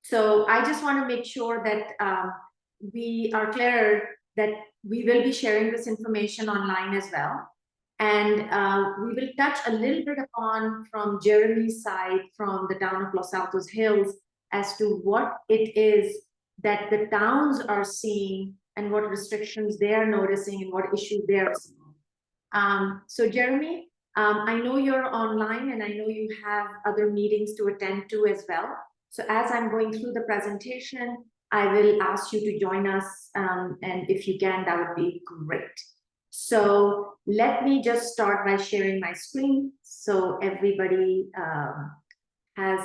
So I just want to make sure that we are clear that we will be sharing this information online as well. And we will touch a little bit upon from Jeremy's side, from the town of Los Altos Hills, as to what it is that the towns are seeing and what restrictions they are noticing and what issues they are seeing. So Jeremy, I know you're online and I know you have other meetings to attend to as well. So as I'm going through the presentation, I will ask you to join us, and if you can, that would be great. So let me just start by sharing my screen so everybody has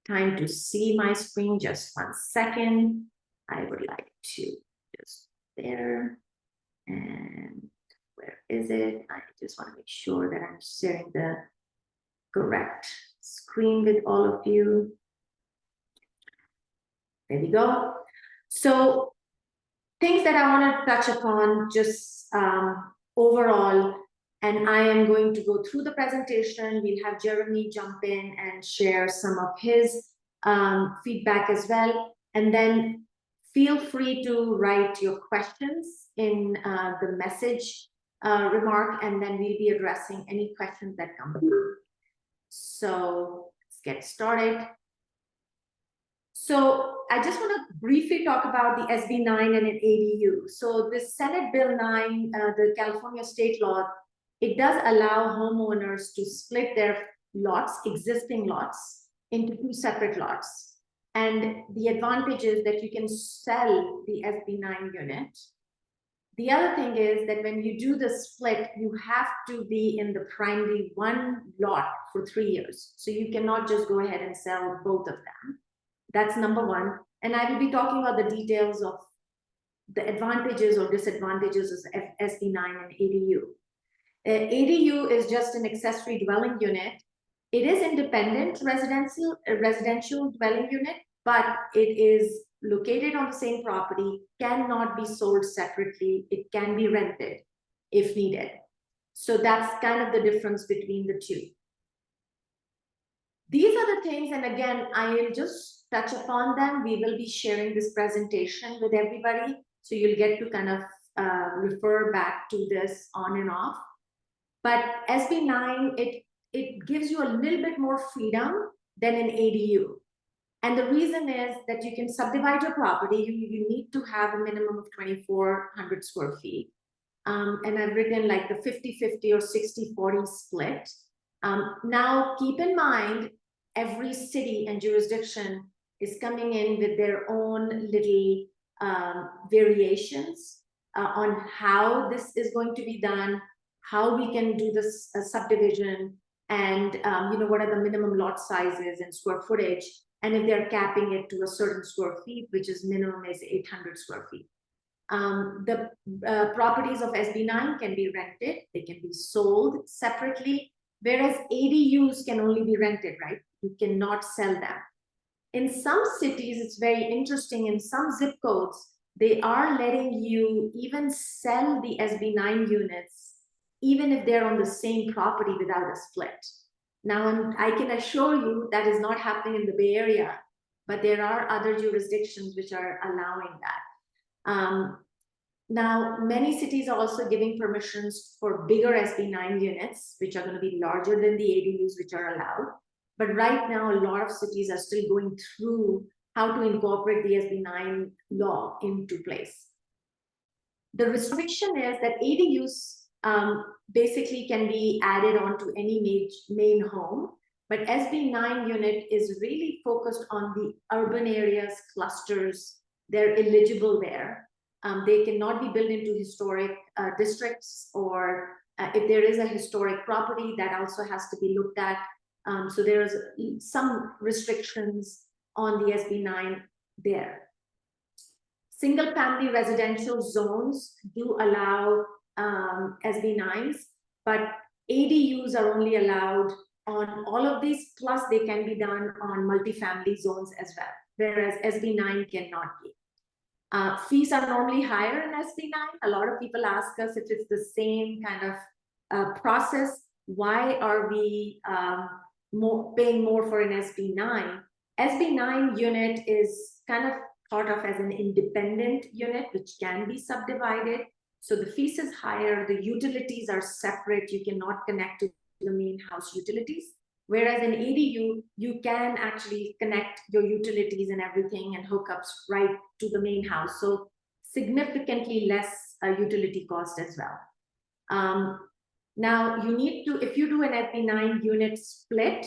time to see my screen. Just 1 second. I would like to just there. And where is it? I just want to make sure that I'm sharing the correct screen with all of you. There we go. So things that I want to touch upon just overall, and I am going to go through the presentation. We'll have Jeremy jump in and share some of his feedback as well. And then feel free to write your questions in the message remark, and then we'll be addressing any questions that come through. So let's get started. So I just want to briefly talk about the SB9 and an ADU. So the Senate Bill 9, the California state law, it does allow homeowners to split their lots, existing lots, into 2 separate lots. And the advantage is that you can sell the SB9 unit. The other thing is that when you do the split, you have to be in the primary 1 lot for 3 years. So you cannot just go ahead and sell both of them. That's number 1. And I will be talking about the details of the advantages or disadvantages of SB9 and ADU. ADU is just an accessory dwelling unit. It is independent residential dwelling unit, but it is located on the same property, cannot be sold separately. It can be rented if needed. So that's kind of the difference between the two. These are the things, and again, I will just touch upon them. We will be sharing this presentation with everybody, so you'll get to kind of refer back to this on and off. But SB9, it gives you a little bit more freedom than an ADU. And the reason is that you can subdivide your property. You need to have a minimum of 2,400 square feet. And I've written like the 50-50 or 60-40 split. Now, keep in mind, every city and jurisdiction is coming in with their own little variations on how this is going to be done, how we can do this subdivision, and what are the minimum lot sizes and square footage, and if they're capping it to a certain square feet, which is minimum is 800 square feet. The properties of SB9 can be rented, they can be sold separately, whereas ADUs can only be rented, right? You cannot sell them. In some cities, it's very interesting, in some zip codes, they are letting you even sell the SB9 units, even if they're on the same property without a split. Now, I can assure you that is not happening in the Bay Area, but there are other jurisdictions which are allowing that. Now, many cities are also giving permissions for bigger SB9 units, which are going to be larger than the ADUs, which are allowed. But right now, a lot of cities are still going through how to incorporate the SB9 law into place. The restriction is that ADUs basically can be added onto any main home, but SB9 unit is really focused on the urban areas, clusters. They're eligible there. They cannot be built into historic districts, or if there is a historic property, that also has to be looked at. So there's some restrictions on the SB9 there. Single family residential zones do allow SB9s, but ADUs are only allowed on all of these, plus they can be done on multifamily zones as well, whereas SB9 cannot be. Fees are normally higher in SB9. A lot of people ask us if it's the same kind of process, why are we paying more for an SB9? SB9 unit is kind of thought of as an independent unit, which can be subdivided. So the fees is higher, the utilities are separate, you cannot connect to the main house utilities. Whereas in ADU, you can actually connect your utilities and everything and hookups right to the main house. So significantly less utility cost as well. Now you need to, if you do an SB9 unit split,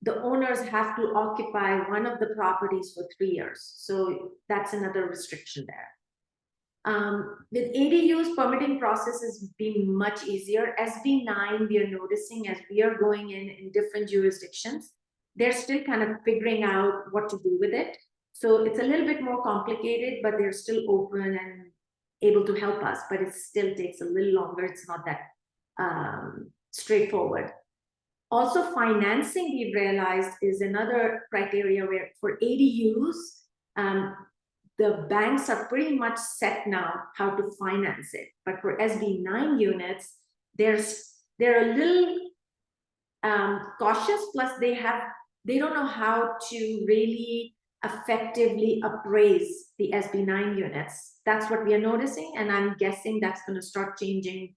the owners have to occupy one of the properties for 3 years. So that's another restriction there. With ADUs, permitting process is being much easier. SB9, we are noticing as we are going in different jurisdictions, they're still kind of figuring out what to do with it. So it's a little bit more complicated, but they're still open and able to help us, but it still takes a little longer. It's not that straightforward. Also, financing, we've realized, is another criteria where for ADUs, the banks are pretty much set now how to finance it. But for SB9 units, they're a little cautious, plus they don't know how to really effectively appraise the SB9 units. That's what we are noticing, and I'm guessing that's going to start changing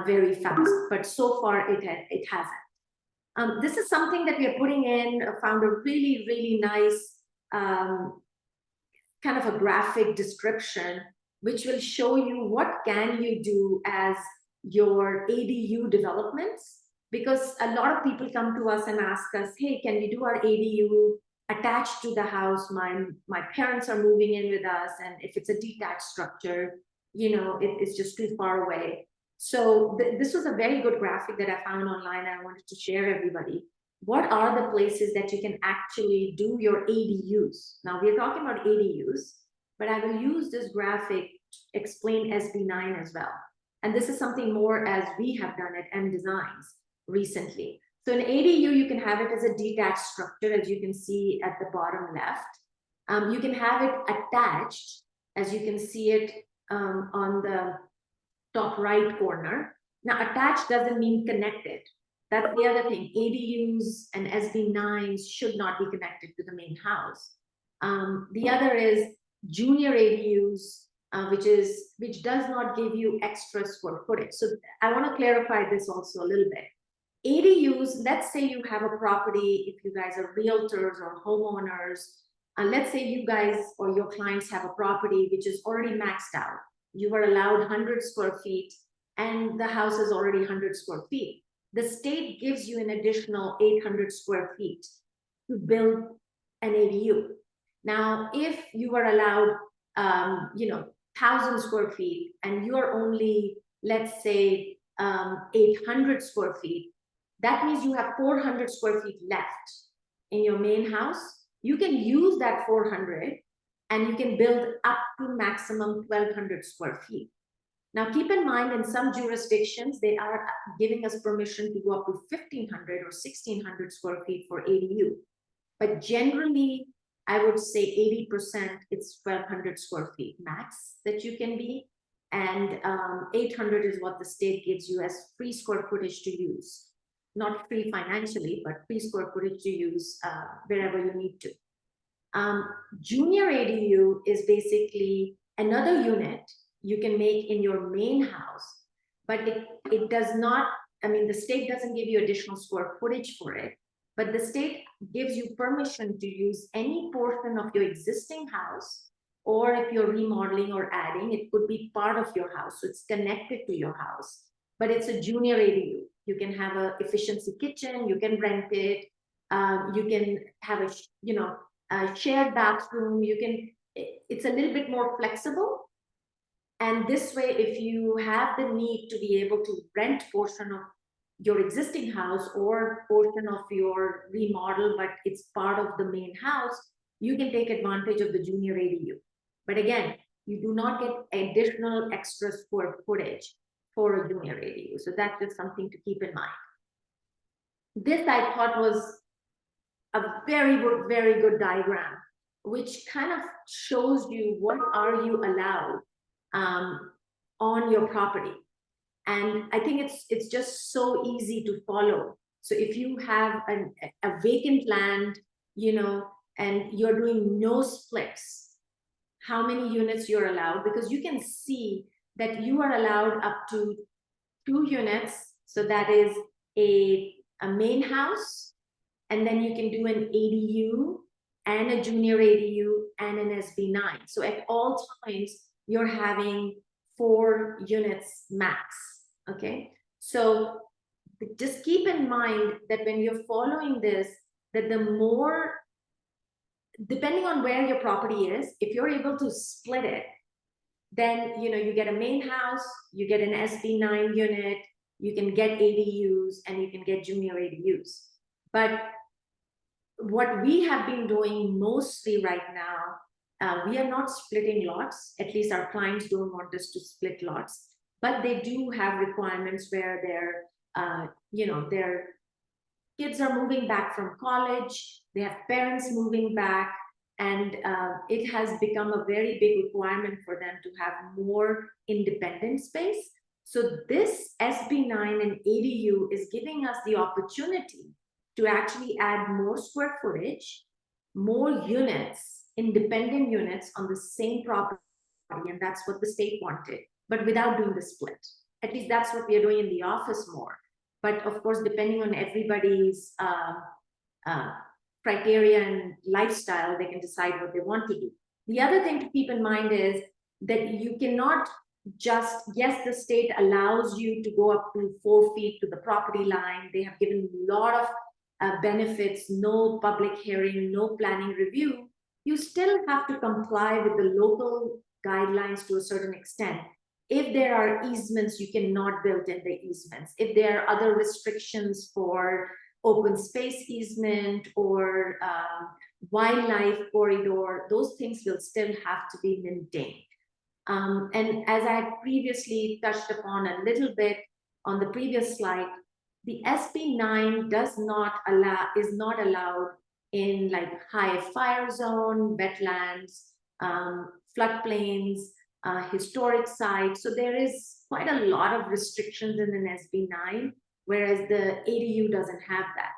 very fast. But so far, it hasn't. This is something that we are putting in, found a really, really nice kind of a graphic description, which will show you what can you do as your ADU developments. Because a lot of people come to us and ask us, hey, can we do our ADU attached to the house? My parents are moving in with us, and if it's a detached structure, it's just too far away. So this was a very good graphic that I found online. I wanted to share everybody. What are the places that you can actually do your ADUs? Now we're talking about ADUs, but I will use this graphic to explain SB9 as well. And this is something more as we have done at M.Designs recently. So an ADU, you can have it as a detached structure, as you can see at the bottom left. You can have it attached, as you can see it on the top right corner. Now, attached doesn't mean connected. That's the other thing. ADUs and SB9s should not be connected to the main house. The other is junior ADUs, which does not give you extra square footage. So I want to clarify this also a little bit. ADUs, let's say you have a property, if you guys are realtors or homeowners, and let's say you guys or your clients have a property which is already maxed out. You were allowed 100 square feet and the house is already 100 square feet. The state gives you an additional 800 square feet to build an ADU. Now, if you were allowed, 1,000 square feet and you're only, let's say, 800 square feet, that means you have 400 square feet left in your main house. You can use that 400 and you can build up to maximum 1,200 square feet. Now, keep in mind, in some jurisdictions, they are giving us permission to go up to 1,500 or 1,600 square feet for ADU. But generally, I would say 80%, it's 1,200 square feet max that you can be. And 800 is what the state gives you as free square footage to use. Not free financially, but free square footage to use wherever you need to. Junior ADU is basically another unit you can make in your main house, but it does not, the state doesn't give you additional square footage for it, but the state gives you permission to use any portion of your existing house, or if you're remodeling or adding, it could be part of your house, so it's connected to your house, but it's a junior ADU. You can have an efficiency kitchen, you can rent it, you can have a shared bathroom, it's a little bit more flexible. And this way, if you have the need to be able to rent portion of your existing house or portion of your remodel, but it's part of the main house, you can take advantage of the junior ADU. But again, you do not get additional extra square footage for a junior ADU. So that's just something to keep in mind. This I thought was a very good diagram, which kind of shows you what are you allowed on your property. And I think it's just so easy to follow. So if you have a vacant land, and you're doing no splits, how many units you're allowed, because you can see that you are allowed up to 2 units. So that is a main house, and then you can do an ADU and a junior ADU and an SB9. So at all times, you're having 4 units max, okay? So just keep in mind that when you're following this, that the more, depending on where your property is, if you're able to split it, then you get a main house, you get an SB9 unit, you can get ADUs, and you can get junior ADUs. But what we have been doing mostly right now, we are not splitting lots. At least our clients don't want us to split lots, but they do have requirements where their kids are moving back from college, they have parents moving back, and it has become a very big requirement for them to have more independent space. So this SB9 and ADU is giving us the opportunity to actually add more square footage, more units, independent units on the same property, and that's what the state wanted, but without doing the split. At least that's what we are doing in the office more. But of course, depending on everybody's criteria and lifestyle, they can decide what they want to do. The other thing to keep in mind is that you cannot just, yes, the state allows you to go up to 4 feet to the property line. They have given a lot of benefits, no public hearing, no planning review. You still have to comply with the local guidelines to a certain extent. If there are easements, you cannot build in the easements. If there are other restrictions for open space easement or wildlife corridor, those things will still have to be maintained. And as I previously touched upon a little bit on the previous slide, the SB9 is not allowed in like high fire zone, wetlands, floodplains, historic sites. So there is quite a lot of restrictions in an SB9, whereas the ADU doesn't have that.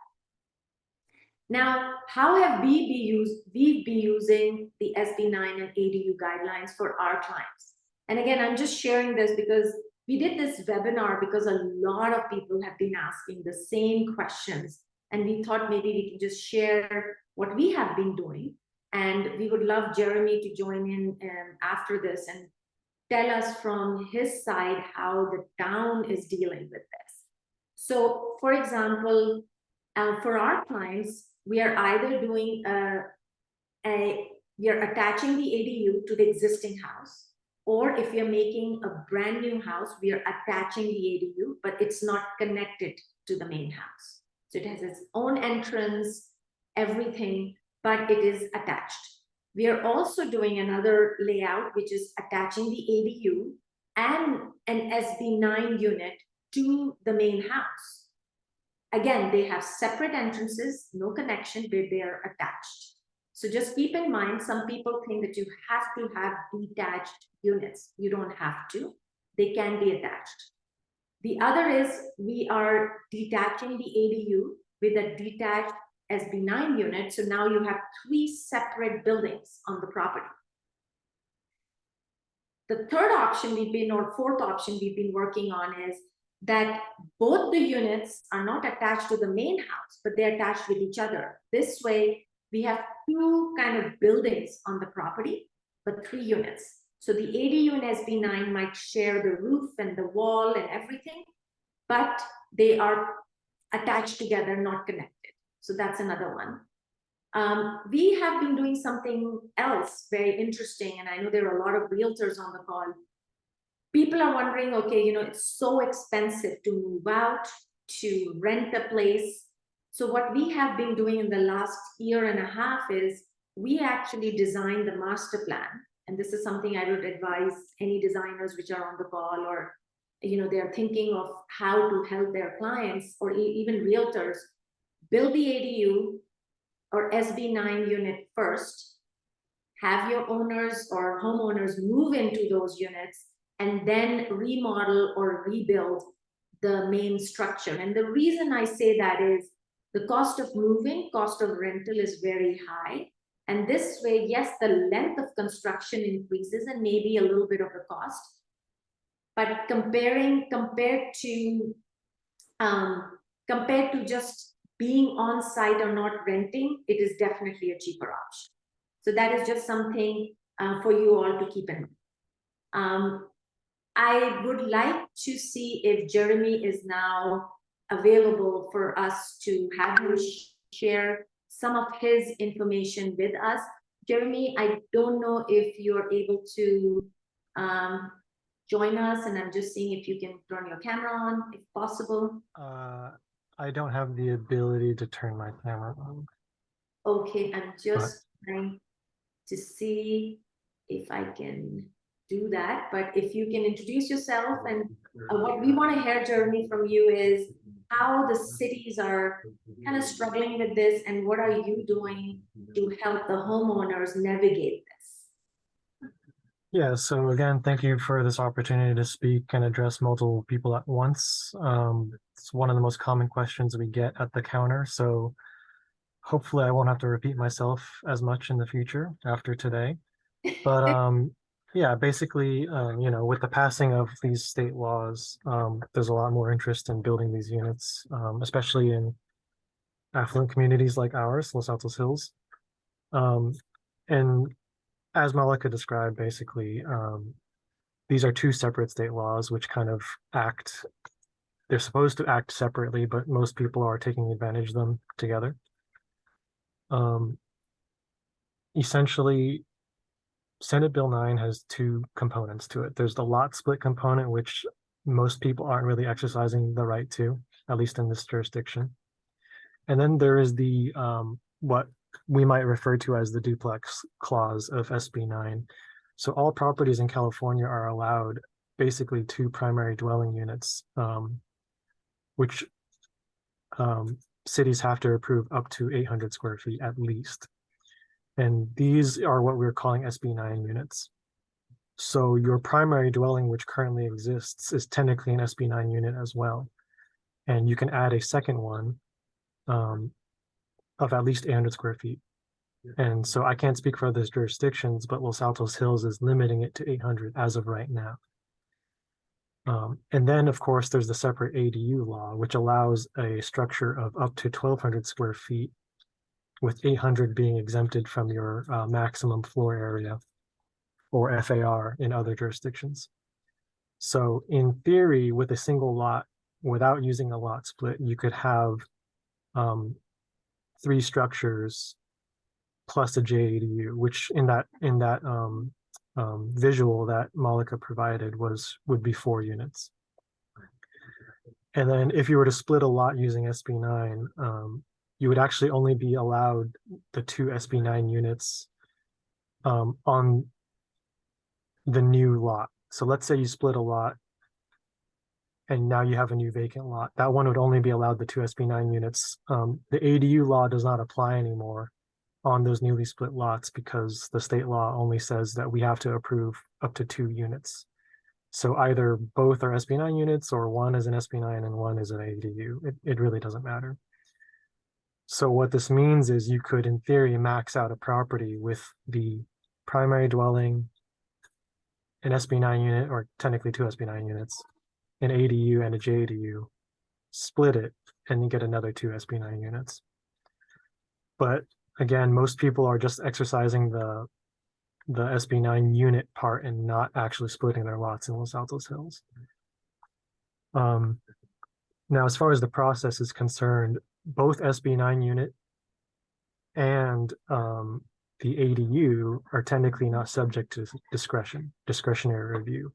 Now, how have we be using the SB9 and ADU guidelines for our clients? And again, I'm just sharing this because we did this webinar because a lot of people have been asking the same questions, and we thought maybe we can just share what we have been doing. And we would love Jeremy to join in after this and tell us from his side how the town is dealing with this. So, for example, for our clients, we are either doing we are attaching the ADU to the existing house, or if you're making a brand new house, we are attaching the ADU, but it's not connected to the main house. So it has its own entrance, everything, but it is attached. We are also doing another layout, which is attaching the ADU and an SB9 unit to the main house. Again, they have separate entrances, no connection, but they are attached. So just keep in mind, some people think that you have to have detached units. You don't have to. They can be attached. The other is we are detaching the ADU with a detached SB9 unit. So now you have 3 separate buildings on the property. The third option fourth option we've been working on is that both the units are not attached to the main house, but they're attached with each other. This way, we have 2 kind of buildings on the property, but 3 units. So the ADU and SB9 might share the roof and the wall and everything, but they are attached together, not connected. So that's another one. We have been doing something else very interesting, and I know there are a lot of realtors on the call. People are wondering, okay, it's so expensive to move out, to rent a place. So what we have been doing in the last year and a half is we actually designed the master plan. And this is something I would advise any designers which are on the call, or they're thinking of how to help their clients, or even realtors, build the ADU or SB9 unit first, have your owners or homeowners move into those units, and then remodel or rebuild the main structure. And the reason I say that is the cost of moving, cost of rental is very high. And this way, yes, the length of construction increases and maybe a little bit of the cost, but compared to just being on site or not renting, it is definitely a cheaper option. So that is just something for you all to keep in mind. I would like to see if Jeremy is now available for us to have him share some of his information with us. Jeremy, I don't know if you're able to join us, and I'm just seeing if you can turn your camera on, if possible. I don't have the ability to turn my camera on. Okay, I'm just trying to see if I can do that. But if you can introduce yourself, and what we want to hear, Jeremy, from you is how the cities are kind of struggling with this, and what are you doing to help the homeowners navigate this? Yeah, so again, thank you for this opportunity to speak and address multiple people at once. It's one of the most common questions we get at the counter, so hopefully I won't have to repeat myself as much in the future after today. But yeah, basically, you know, with the passing of these state laws, there's a lot more interest in building these units, especially in affluent communities like ours, Los Altos Hills. And as Malika described, basically, these are two separate state laws which kind of they're supposed to act separately, but most people are taking advantage of them together. Essentially, Senate Bill 9 has two components to it. There's the lot split component, which most people aren't really exercising the right to, at least in this jurisdiction. And then there is the what we might refer to as the duplex clause of SB9. So all properties in California are allowed basically two primary dwelling units, which cities have to approve up to 800 square feet at least. And these are what we're calling SB9 units. So your primary dwelling, which currently exists, is technically an SB9 unit as well. And you can add a second one of at least 800 square feet. And so I can't speak for other jurisdictions, but Los Altos Hills is limiting it to 800 as of right now. And then, of course, there's the separate ADU law, which allows a structure of up to 1,200 square feet, with 800 being exempted from your maximum floor area, or FAR, in other jurisdictions. So in theory, with a single lot, without using a lot split, you could have 3 structures plus a JADU, which in that visual that Malika provided would be 4 units. And then if you were to split a lot using SB9, you would actually only be allowed the 2 SB9 units on the new lot. So let's say you split a lot and now you have a new vacant lot. That one would only be allowed the 2 SB9 units. The ADU law does not apply anymore on those newly split lots because the state law only says that we have to approve up to 2 units. So either both are SB9 units or one is an SB9 and one is an ADU. It really doesn't matter. So what this means is you could, in theory, max out a property with the primary dwelling, an SB9 unit, or technically 2 SB9 units, an ADU and a JADU, split it, and you get another 2 SB9 units. But again, most people are just exercising the SB9 unit part and not actually splitting their lots in Los Altos Hills. Now, as far as the process is concerned, both SB9 unit and the ADU are technically not subject to discretionary review.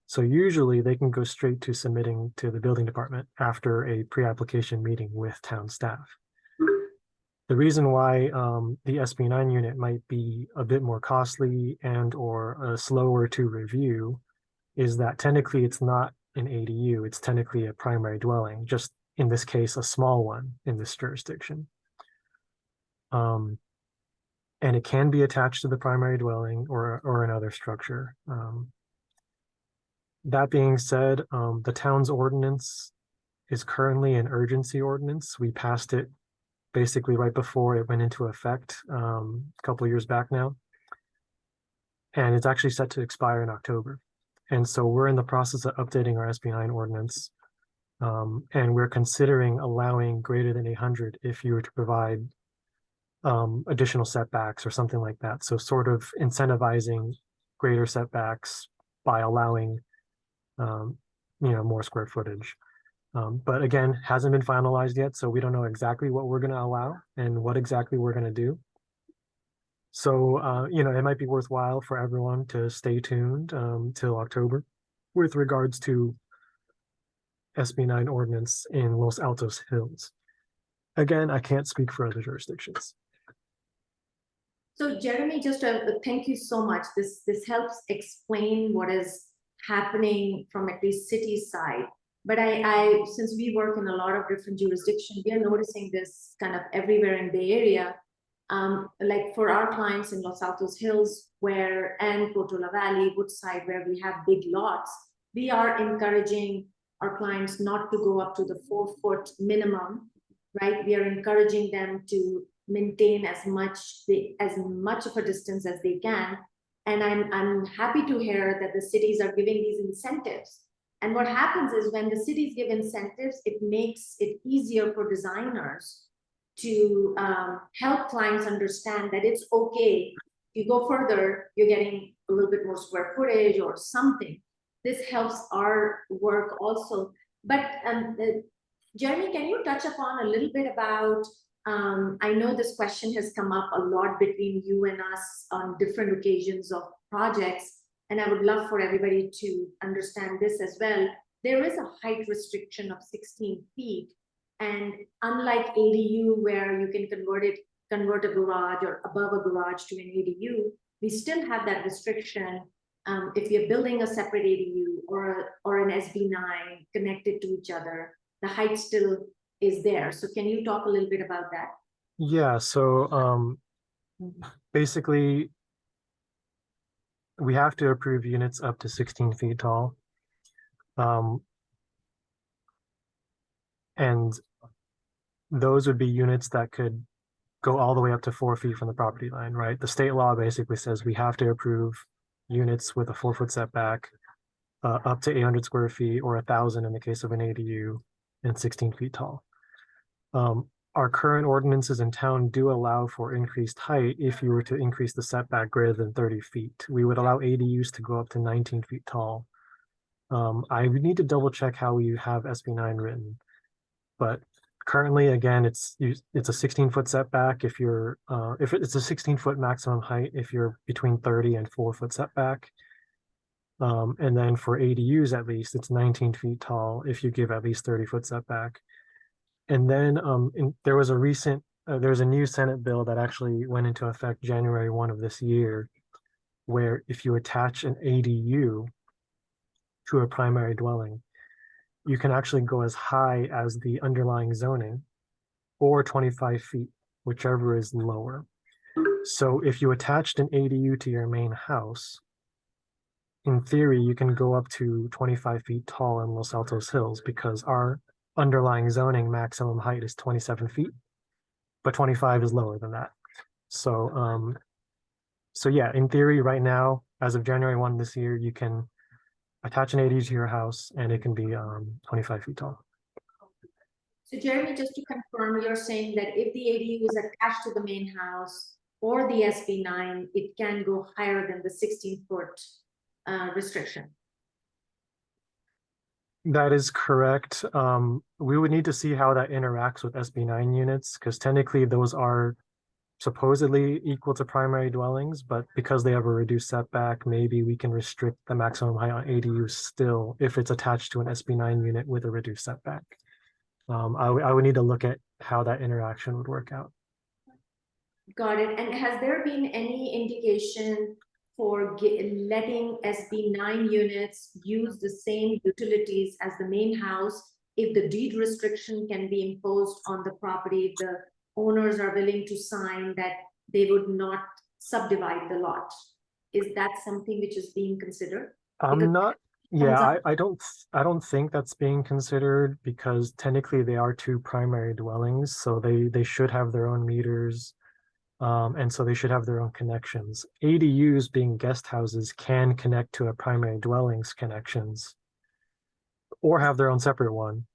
So usually they can go straight to submitting to the building department after a pre-application meeting with town staff. The reason why the SB9 unit might be a bit more costly and or slower to review is that technically it's not an ADU, it's technically a primary dwelling, just in this case, a small one in this jurisdiction. And it can be attached to the primary dwelling or another structure. That being said, the town's ordinance is currently an urgency ordinance. We passed it basically right before it went into effect a couple of years back now. And it's actually set to expire in October. And so we're in the process of updating our SB9 ordinance. And we're considering allowing greater than 800 if you were to provide additional setbacks or something like that. So sort of incentivizing greater setbacks by allowing, more square footage. But again, hasn't been finalized yet, so we don't know exactly what we're going to allow and what exactly we're going to do. So, it might be worthwhile for everyone to stay tuned till October with regards to SB9 ordinance in Los Altos Hills. Again, I can't speak for other jurisdictions. So Jeremy, just thank you so much. This helps explain what is happening from at least city side. But I since we work in a lot of different jurisdictions, we are noticing this kind of everywhere in Bay Area. Like for our clients in Los Altos Hills, and Portola Valley, Woodside, where we have big lots, we are encouraging our clients not to go up to the 4-foot minimum, right? We are encouraging them to maintain as much of a distance as they can. And I'm happy to hear that the cities are giving these incentives. And what happens is when the cities give incentives, it makes it easier for designers to help clients understand that it's okay. You go further, you're getting a little bit more square footage or something. This helps our work also. But Jeremy, can you touch upon a little bit about, I know this question has come up a lot between you and us on different occasions of projects, and I would love for everybody to understand this as well. There is a height restriction of 16 feet. And unlike ADU, where you can convert a garage or above a garage to an ADU, we still have that restriction. If you're building a separate ADU or an SB9 connected to each other, the height still is there. So can you talk a little bit about that? Yeah, so basically, we have to approve units up to 16 feet tall. And those would be units that could go all the way up to 4 feet from the property line, right? The state law basically says we have to approve units with a 4-foot setback up to 800 square feet or 1,000 in the case of an ADU and 16 feet tall. Our current ordinances in town do allow for increased height if you were to increase the setback greater than 30 feet. We would allow ADUs to go up to 19 feet tall. I would need to double check how you have SB9 written, but currently, again, it's a 16-foot setback if you're if it's a 16-foot maximum height if you're between 30 and 4-foot setback. And then for ADUs, at least, it's 19 feet tall if you give at least 30-foot setback. And then there was there's a new Senate bill that actually went into effect January 1 of this year, where if you attach an ADU to a primary dwelling, you can actually go as high as the underlying zoning or 25 feet, whichever is lower. So if you attached an ADU to your main house, in theory, you can go up to 25 feet tall in Los Altos Hills because our underlying zoning maximum height is 27 feet, but 25 is lower than that. So, so yeah, in theory, right now, as of January 1 this year, you can attach an ADU to your house and it can be 25 feet tall. So Jeremy, just to confirm, you're saying that if the ADU is attached to the main house or the SB9, it can go higher than the 16-foot restriction? That is correct. We would need to see how that interacts with SB9 units, because technically those are supposedly equal to primary dwellings, but because they have a reduced setback, maybe we can restrict the maximum height on ADUs still if it's attached to an SB9 unit with a reduced setback. I would need to look at how that interaction would work out. Got it. And has there been any indication for letting SB9 units use the same utilities as the main house if the deed restriction can be imposed on the property, if the owners are willing to sign that they would not subdivide the lot? Is that something which is being considered? I'm not Yeah, Thumbs up. I don't think that's being considered because technically they are two primary dwellings, so they should have their own meters. And so they should have their own connections. ADUs being guest houses can connect to a primary dwellings connections or have their own separate one.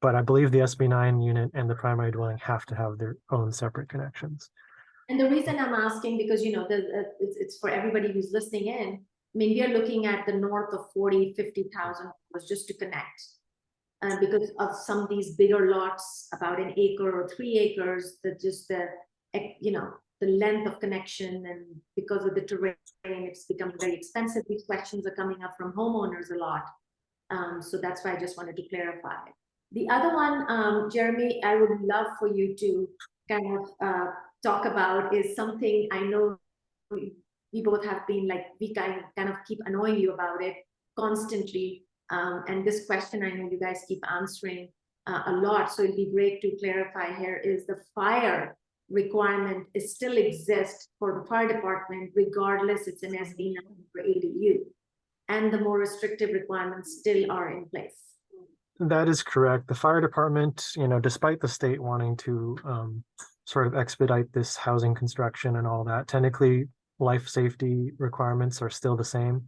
But I believe the SB9 unit and the primary dwelling have to have their own separate connections. And the reason I'm asking, because it's for everybody who's listening in. I mean, we are looking at the north of 40, 50,000 just to connect. Because of some of these bigger lots, about an acre or 3 acres, that just the length of connection, and because of the terrain, it's become very expensive. These questions are coming up from homeowners a lot. So that's why I just wanted to clarify. The other one, Jeremy, I would love for you to kind of talk about is something I know we both have been like, we kind of keep annoying you about it constantly. And this question, I know you guys keep answering a lot, so it'd be great to clarify here, is the fire requirement is still exists for the fire department, regardless it's an SB9 or ADU, and the more restrictive requirements still are in place. That is correct. The fire department, despite the state wanting to sort of expedite this housing construction and all that, technically life safety requirements are still the same.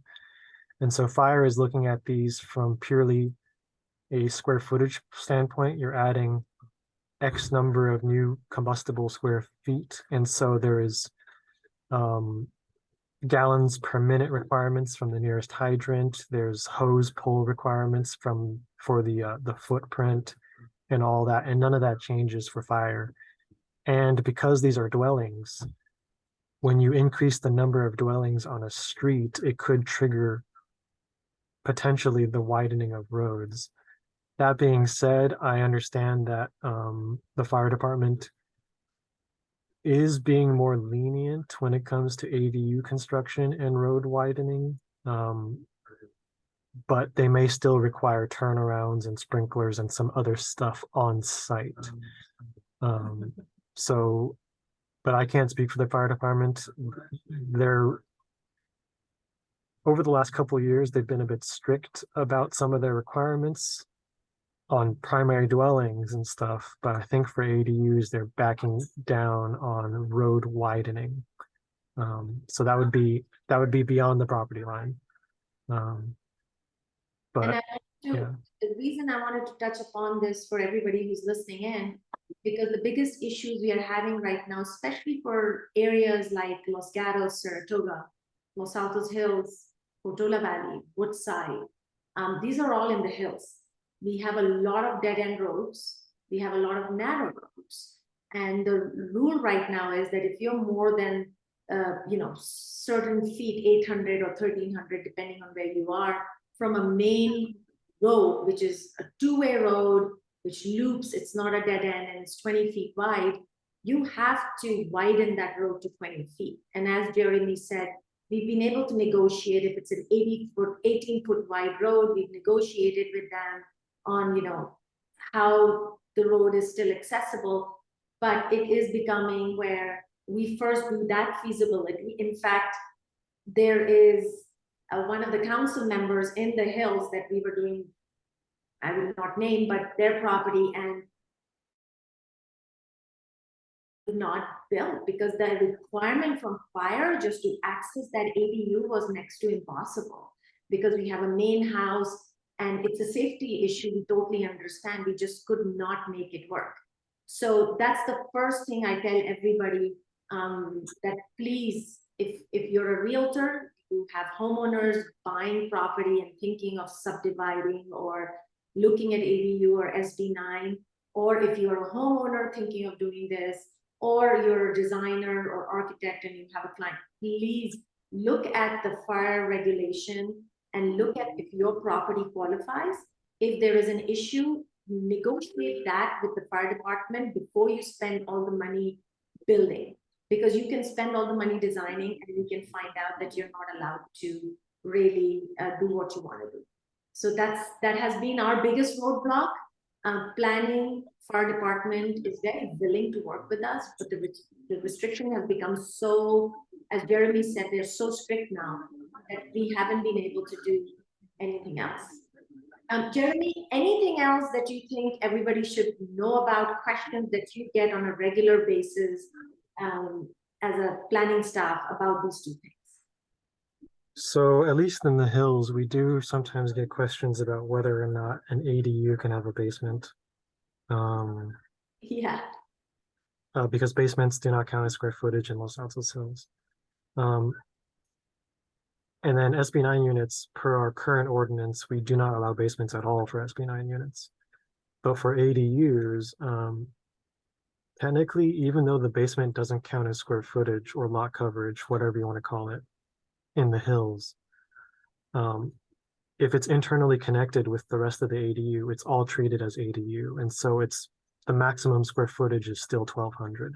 And so fire is looking at these from purely a square footage standpoint. You're adding X number of new combustible square feet. And so there is gallons per minute requirements from the nearest hydrant. There's hose pull requirements for the footprint and all that. And none of that changes for fire. And because these are dwellings, when you increase the number of dwellings on a street, it could trigger potentially the widening of roads. That being said, I understand that the fire department is being more lenient when it comes to ADU construction and road widening, but they may still require turnarounds and sprinklers and some other stuff on site. But I can't speak for the fire department. Over the last couple of years, they've been a bit strict about some of their requirements on primary dwellings and stuff, but I think for ADUs, they're backing down on road widening. So that would be beyond the property line. But yeah. The reason I wanted to touch upon this for everybody who's listening in, because the biggest issues we are having right now, especially for areas like Los Gatos, Saratoga, Los Altos Hills, Portola Valley, Woodside, these are all in the hills. We have a lot of dead-end roads. We have a lot of narrow roads. And the rule right now is that if you're more than, certain feet, 800 or 1300, depending on where you are, from a main road, which is a two-way road, which loops, it's not a dead end, and it's 20 feet wide, you have to widen that road to 20 feet. And as Jeremy said, we've been able to negotiate. If it's an 18-foot wide road, we've negotiated with them on, how the road is still accessible, but it is becoming where we first do that feasibility. In fact, there is one of the council members in the hills that we were doing, I will not name, but their property, and not built because the requirement from fire just to access that ADU was next to impossible, because we have a main house and it's a safety issue. We totally understand. We just could not make it work. So that's the first thing I tell everybody, that please, if you're a realtor, you have homeowners buying property and thinking of subdividing or looking at ADU or SB9, or if you're a homeowner thinking of doing this, or you're a designer or architect and you have a client, please look at the fire regulation and look at if your property qualifies. If there is an issue, negotiate that with the fire department before you spend all the money building, because you can spend all the money designing and you can find out that you're not allowed to really do what you want to do. So that has been our biggest roadblock. Planning, fire department is very willing to work with us, but the restriction has become so, as Jeremy said, they're so strict now that we haven't been able to do Anything else? Jeremy, anything else that you think everybody should know about, questions that you get on a regular basis as a planning staff about these two things? So at least in the hills, we do sometimes get questions about whether or not an ADU can have a basement. Yeah. Because basements do not count as square footage in Los Altos Hills. And then SB9 units, per our current ordinance, we do not allow basements at all for SB9 units. But for ADUs, technically, even though the basement doesn't count as square footage or lot coverage, whatever you want to call it, in the hills, if it's internally connected with the rest of the ADU, it's all treated as ADU. And so it's the maximum square footage is still 1,200.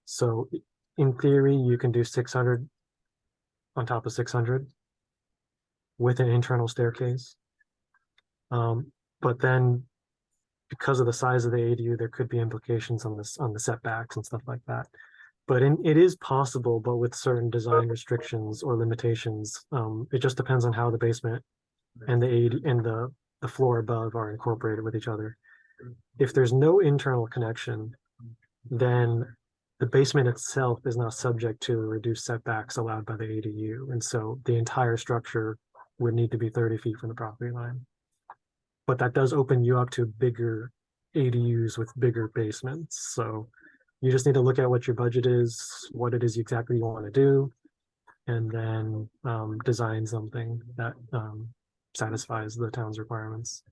So in theory, you can do 600 on top of 600 with an internal staircase. But then because of the size of the ADU, there could be implications on this, on the setbacks and stuff like that. But it is possible, but with certain design restrictions or limitations. It just depends on how the basement and the floor above are incorporated with each other. If there's no internal connection, then the basement itself is not subject to the reduced setbacks allowed by the ADU. And so the entire structure would need to be 30 feet from the property line. But that does open you up to bigger ADUs with bigger basements. So you just need to look at what your budget is, what it is exactly you want to do, and then design something that satisfies the town's requirements.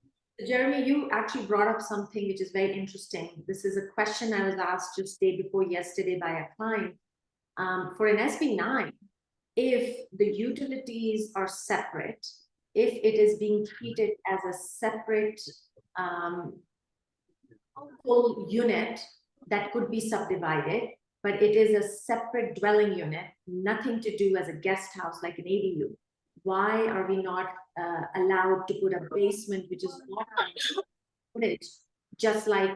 Jeremy, you actually brought up something which is very interesting. This is a question I was asked just day before yesterday by a client. For an SB9, if the utilities are separate, if it is being treated as a separate full unit that could be subdivided, but it is a separate dwelling unit, nothing to do as a guest house like an ADU, why are we not allowed to put a basement which is not footage, just like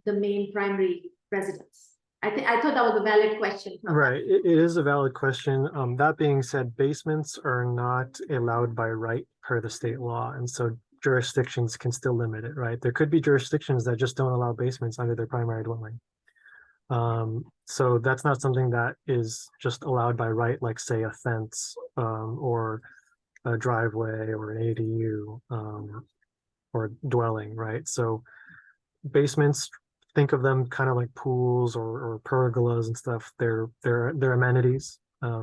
the main primary residence? I thought that was a valid question. Right, it is a valid question. That being said, basements are not allowed by right per the state law, and so jurisdictions can still limit it, right? There could be jurisdictions that just don't allow basements under their primary dwelling. So that's not something that is just allowed by right, like say a fence or a driveway or an ADU or dwelling, right? So basements, think of them kind of like pools or pergolas and stuff. They're amenities.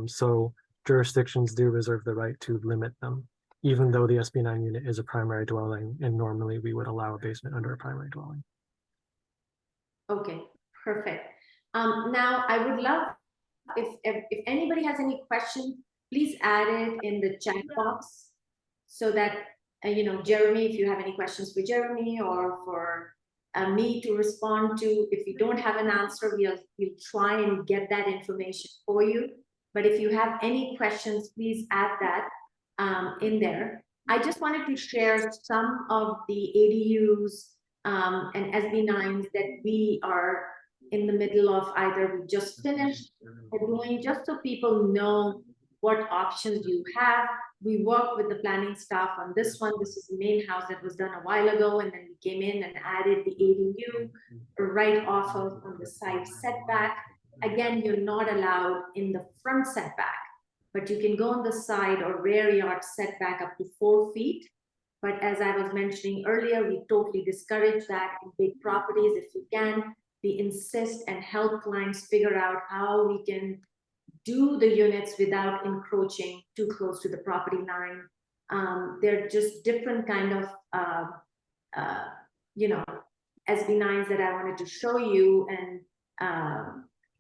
So jurisdictions do reserve the right to limit them, even though the SB9 unit is a primary dwelling, and normally we would allow a basement under a primary dwelling. Okay, perfect. Now I would love if anybody has any questions, please add it in the chat box so that you know, Jeremy, if you have any questions for Jeremy or for me to respond to, if you don't have an answer, we'll try and get that information for you. But if you have any questions, please add that in there. I just wanted to share some of the ADUs and SB9s that we are in the middle of, either we just finished or doing, just so people know what options you have. We worked with the planning staff on this one. This is the main house that was done a while ago, and then we came in and added the ADU right off of on the side setback. Again, you're not allowed in the front setback, but you can go on the side or rear yard setback up to 4 feet. But as I was mentioning earlier, we totally discourage that in big properties. If you can, we insist and help clients figure out how we can do the units without encroaching too close to the property line. They're just different kind of, you know, SB9s that I wanted to show you, and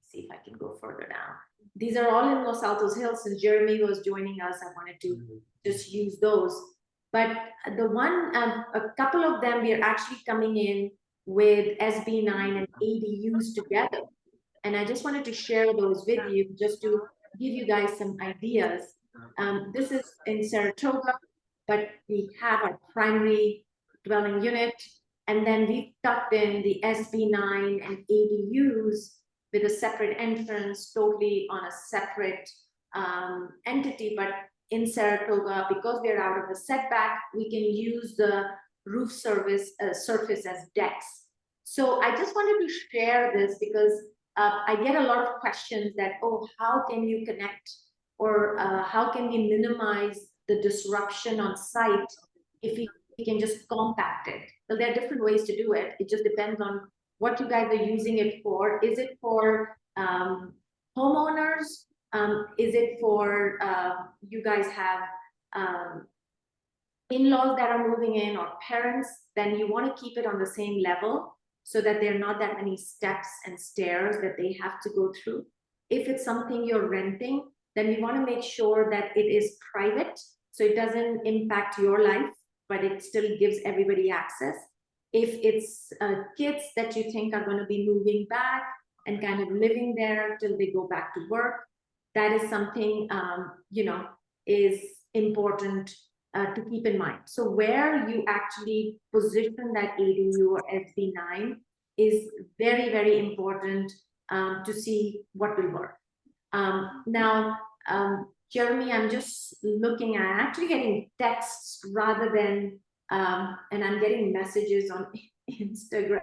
see if I can go further down. These are all in Los Altos Hills. Since Jeremy was joining us, I wanted to just use those. But the one, a couple of them, we are actually coming in with SB9 and ADUs together. And I just wanted to share those with you, just to give you guys some ideas. This is in Saratoga, but we have our primary dwelling unit, and then we tucked in the SB9 and ADUs with a separate entrance, totally on a separate entity, but in Saratoga, because we're out of the setback, we can use the roof surface as decks. So I just wanted to share this because I get a lot of questions that, oh, how can you connect, or how can we minimize the disruption on site if we can just compact it? Well, there are different ways to do it. It just depends on what you guys are using it for. Is it for homeowners? Is it for you guys have in-laws that are moving in, or parents? Then you want to keep it on the same level so that there are not that many steps and stairs that they have to go through. If it's something you're renting, then we want to make sure that it is private, so it doesn't impact your life, but it still gives everybody access. If it's kids that you think are going to be moving back and kind of living there till they go back to work, that is something, you know, is important to keep in mind. So where you actually position that ADU or SB9 is very, very important to see what will work. Now, Jeremy, I'm just looking at actually getting texts rather than, and I'm getting messages on Instagram,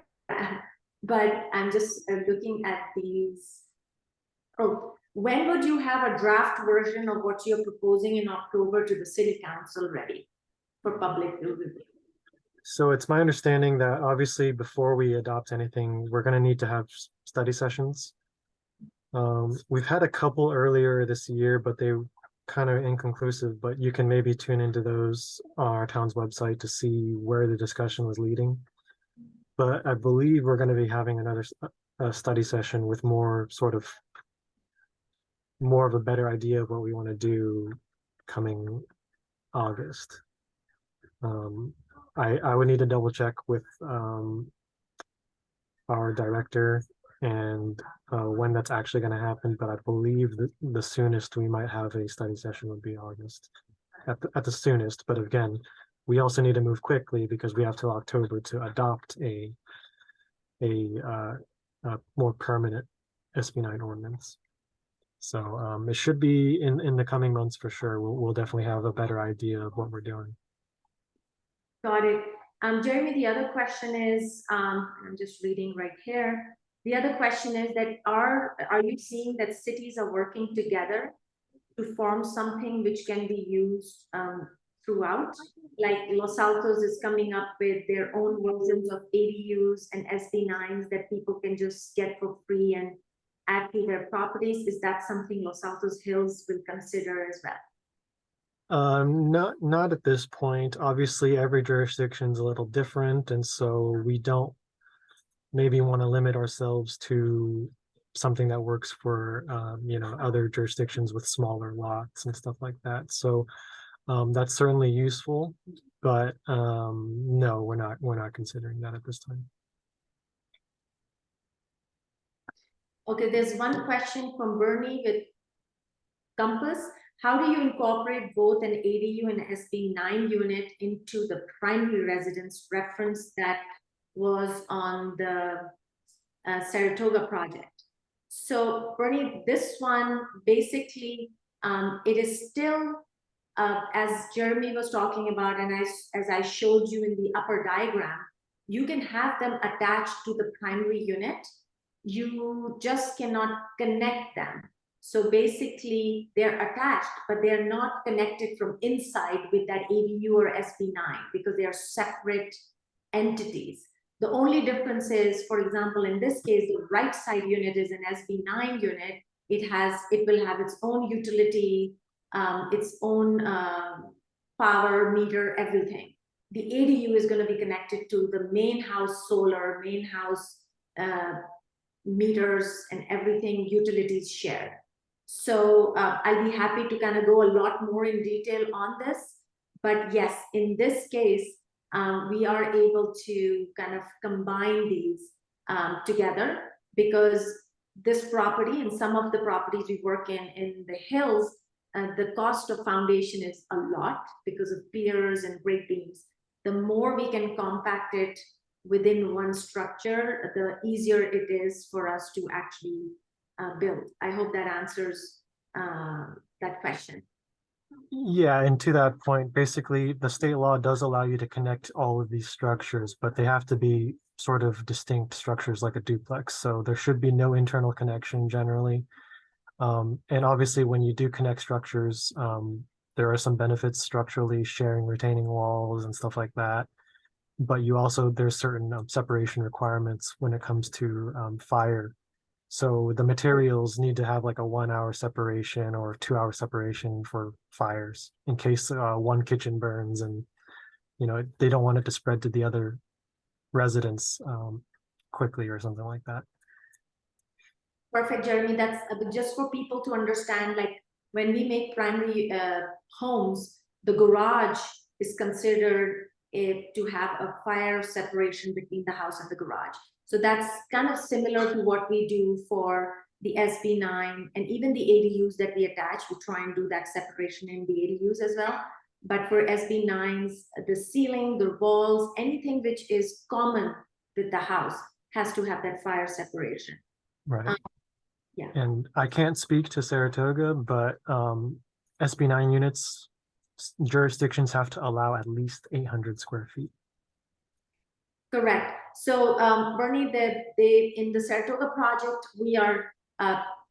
but I'm just looking at these. Oh, when would you have a draft version of what you're proposing in October to the city council ready for public review? So it's my understanding that obviously before we adopt anything, we're going to need to have study sessions. We've had a couple earlier this year, but they kind of inconclusive, but you can maybe tune into those on our town's website to see where the discussion was leading. But I believe we're going to be having another study session with more of a better idea of what we want to do coming August. I would need to double check with our director and when that's actually going to happen, but I believe that the soonest we might have a study session would be August at the soonest. But again, we also need to move quickly because we have till October to adopt a more permanent SB9 ordinance. So it should be in the coming months for sure. We'll definitely have a better idea of what we're doing. Got it. Jeremy, the other question is, I'm just reading right here. The other question is that are you seeing that cities are working together to form something which can be used throughout? Like Los Altos is coming up with their own versions of ADUs and SB9s that people can just get for free and add to their properties. Is that something Los Altos Hills will consider as well? Not at this point. Obviously, every jurisdiction's a little different, and so we don't maybe want to limit ourselves to something that works for other jurisdictions with smaller lots and stuff like that. So that's certainly useful, but no, we're not considering that at this time. Okay, there's one question from Bernie with Compass. How do you incorporate both an ADU and SB9 unit into the primary residence reference that was on the Saratoga project? So Bernie, this one basically, it is still, as Jeremy was talking about, and as I showed you in the upper diagram, you can have them attached to the primary unit. You just cannot connect them. So basically they're attached, but they're not connected from inside with that ADU or SB9 because they are separate entities. The only difference is, for example, in this case, the right side unit is an SB9 unit. It will have its own utility, its own power meter, everything. The ADU is going to be connected to the main house solar, main house meters and everything, utilities shared. So I'll be happy to kind of go a lot more in detail on this. But yes, in this case, we are able to kind of combine these together because this property and some of the properties we work in the hills, the cost of foundation is a lot because of piers and great beams. The more we can compact it within one structure, the easier it is for us to actually build. I hope that answers that question. Yeah, and to that point, basically, the state law does allow you to connect all of these structures, but they have to be sort of distinct structures like a duplex. So there should be no internal connection generally. And obviously, when you do connect structures, there are some benefits structurally, sharing retaining walls and stuff like that. But you also, there's certain separation requirements when it comes to fire. So the materials need to have like a 1 hour separation or 2 hour separation for fires in case one kitchen burns and they don't want it to spread to the other residents quickly or something like that. Perfect, Jeremy. That's just for people to understand, like when we make primary homes, the garage is considered to have a fire separation between the house and the garage. So that's kind of similar to what we do for the SB9 and even the ADUs that we attach. We try and do that separation in the ADUs as well. But for SB9s, the ceiling, the walls, anything which is common with the house has to have that fire separation. Right. Yeah. And I can't speak to Saratoga, but SB9 units jurisdictions have to allow at least 800 square feet. Correct. So Bernie, in the Saratoga project, we are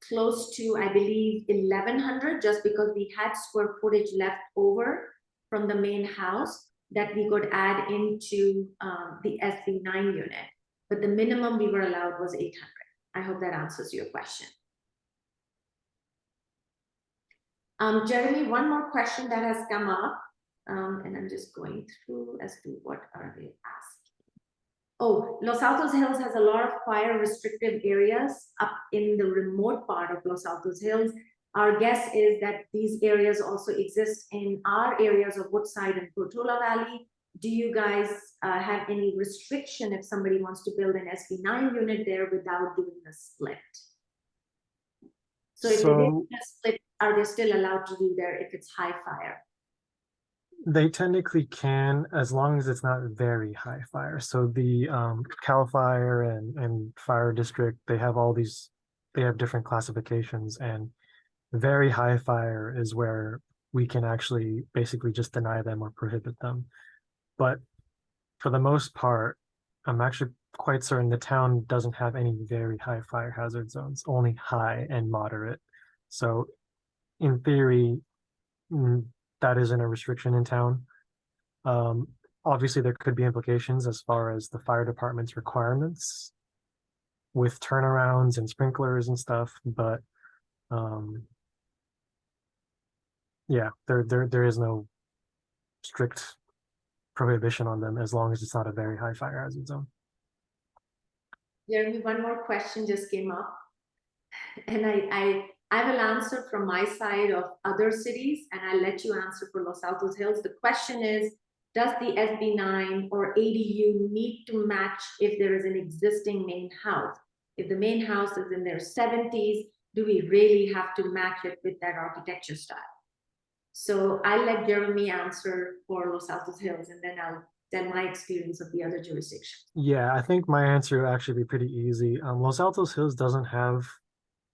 close to, I believe, 1100, just because we had square footage left over from the main house that we could add into the SB9 unit. But the minimum we were allowed was 800. I hope that answers your question. Jeremy, one more question that has come up, and I'm just going through as to what are they asking. Oh, Los Altos Hills has a lot of fire restrictive areas up in the remote part of Los Altos Hills. Our guess is that these areas also exist in our areas of Woodside and Portola Valley. Do you guys have any restriction if somebody wants to build an SB9 unit there without doing a split? So if they did a split, are they still allowed to do there if it's high fire? They technically can, as long as it's not very high fire. So the CAL FIRE and fire district, they have different classifications, and very high fire is where we can actually basically just deny them or prohibit them. But for the most part, I'm actually quite certain the town doesn't have any very high fire hazard zones, only high and moderate. So in theory, that isn't a restriction in town. Obviously, there could be implications as far as the fire department's requirements with turnarounds and sprinklers and stuff, but yeah, there is no strict prohibition on them as long as it's not a very high fire hazard zone. Jeremy, one more question just came up, and I will answer from my side of other cities, and I'll let you answer for Los Altos Hills. The question is, does the SB9 or ADU need to match if there is an existing main house? If the main house is in their 70s, do we really have to match it with that architecture style? So I'll let Jeremy answer for Los Altos Hills, and then I'll tell my experience of the other jurisdictions. Yeah, I think my answer would actually be pretty easy. Los Altos Hills doesn't have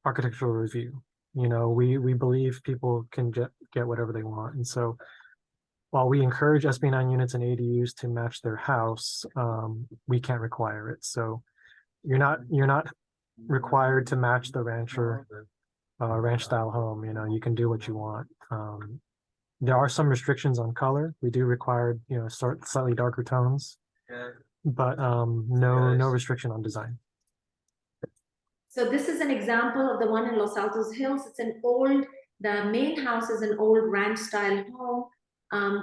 architectural review. We believe people can get whatever they want. And so while we encourage SB9 units and ADUs to match their house, we can't require it. So you're not required to match the ranch style home. You can do what you want. There are some restrictions on color. We do require, slightly darker tones, but no restriction on design. So this is an example of the one in Los Altos Hills. The main house is an old ranch style home.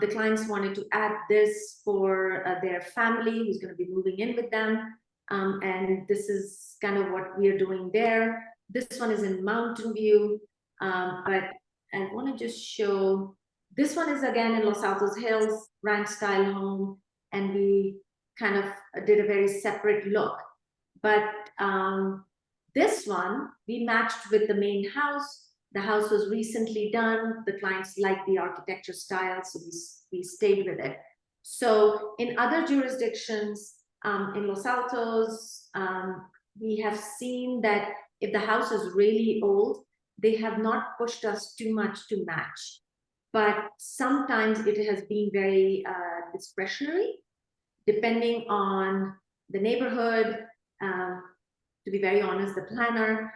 The clients wanted to add this for their family who's going to be moving in with them. And this is kind of what we are doing there. This one is in Mountain View, but I want to just show, this one is again in Los Altos Hills, ranch style home, and we kind of did a very separate look. But this one, we matched with the main house. The house was recently done. The clients liked the architecture style, so we stayed with it. So in other jurisdictions, in Los Altos, we have seen that if the house is really old, they have not pushed us too much to match. but sometimes it has been very discretionary, depending on the neighborhood, to be very honest, the planner.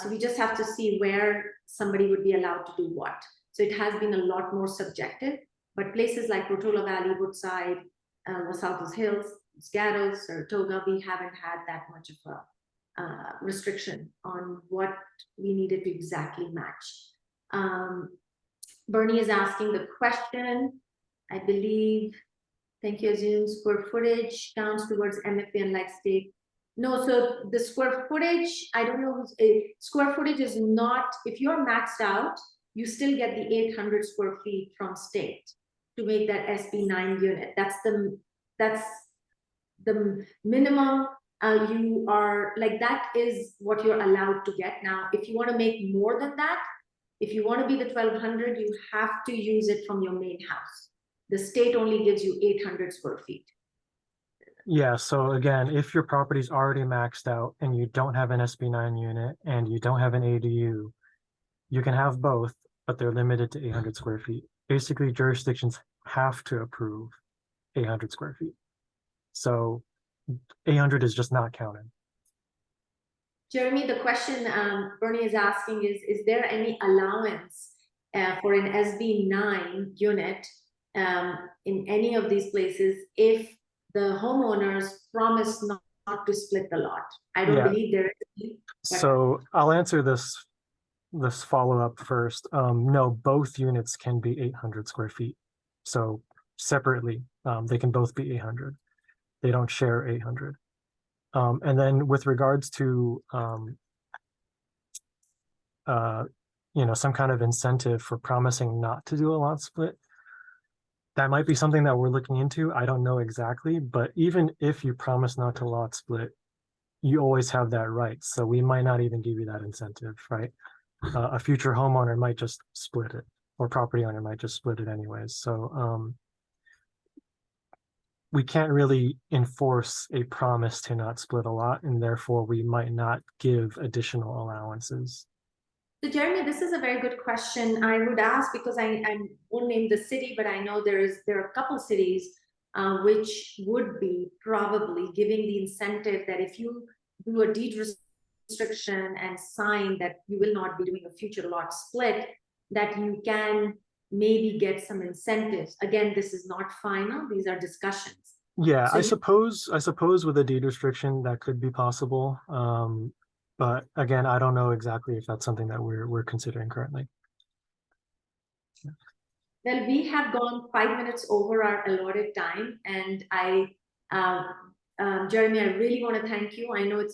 So we just have to see where somebody would be allowed to do what. So it has been a lot more subjective, but places like Portola Valley, Woodside, Los Altos Hills, Gatos, Saratoga, we haven't had that much of a restriction on what we needed to exactly match. Bernie is asking the question, I believe, thank you, Azim, square footage counts towards MFA and like state. No, so the square footage, I don't know, square footage is not, if you're maxed out, you still get the 800 square feet from state to make that SB9 unit. That's the minimum. You are like, that is what you're allowed to get. Now, if you want to make more than that, if you want to be the 1200, you have to use it from your main house. The state only gives you 800 square feet. Yeah, so again, if your property is already maxed out and you don't have an SB9 unit and you don't have an ADU, you can have both, but they're limited to 800 square feet. Basically, jurisdictions have to approve 800 square feet. So 800 is just not counted. Jeremy, the question Bernie is asking is there any allowance for an SB9 unit in any of these places if the homeowners promise not to split the lot? I don't believe there is. So I'll answer this follow-up first. No, both units can be 800 square feet. So separately, they can both be 800. They don't share 800. And then with regards to some kind of incentive for promising not to do a lot split, that might be something that we're looking into. I don't know exactly, but even if you promise not to lot split, you always have that right. So we might not even give you that incentive, right? A future homeowner might just split it, or property owner might just split it anyways. So we can't really enforce a promise to not split a lot, and therefore we might not give additional allowances. So Jeremy, this is a very good question. I would ask because I won't name the city, but I know there are a couple cities which would be probably giving the incentive that if you do a deed restriction and sign that you will not be doing a future lot split, that you can maybe get some incentives. Again, this is not final. These are discussions. Yeah, so I suppose with a deed restriction that could be possible. But again, I don't know exactly if that's something that we're considering currently. Well, we have gone 5 minutes over our allotted time, and Jeremy, I really want to thank you. I know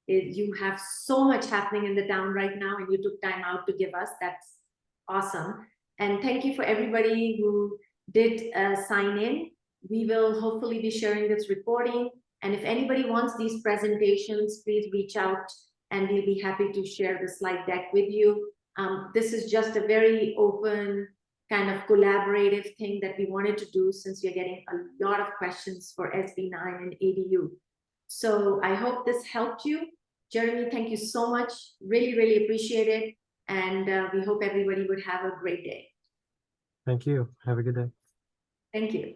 you have so much happening in the town right now, and you took time out to give us. That's awesome. And thank you for everybody who did sign in. We will hopefully be sharing this recording. And if anybody wants these presentations, please reach out and we'll be happy to share the slide deck with you. This is just a very open kind of collaborative thing that we wanted to do since we're getting a lot of questions for SB9 and ADU. So I hope this helped you. Jeremy, thank you so much. Really, really appreciate it. And we hope everybody would have a great day. Thank you. Have a good day. Thank you.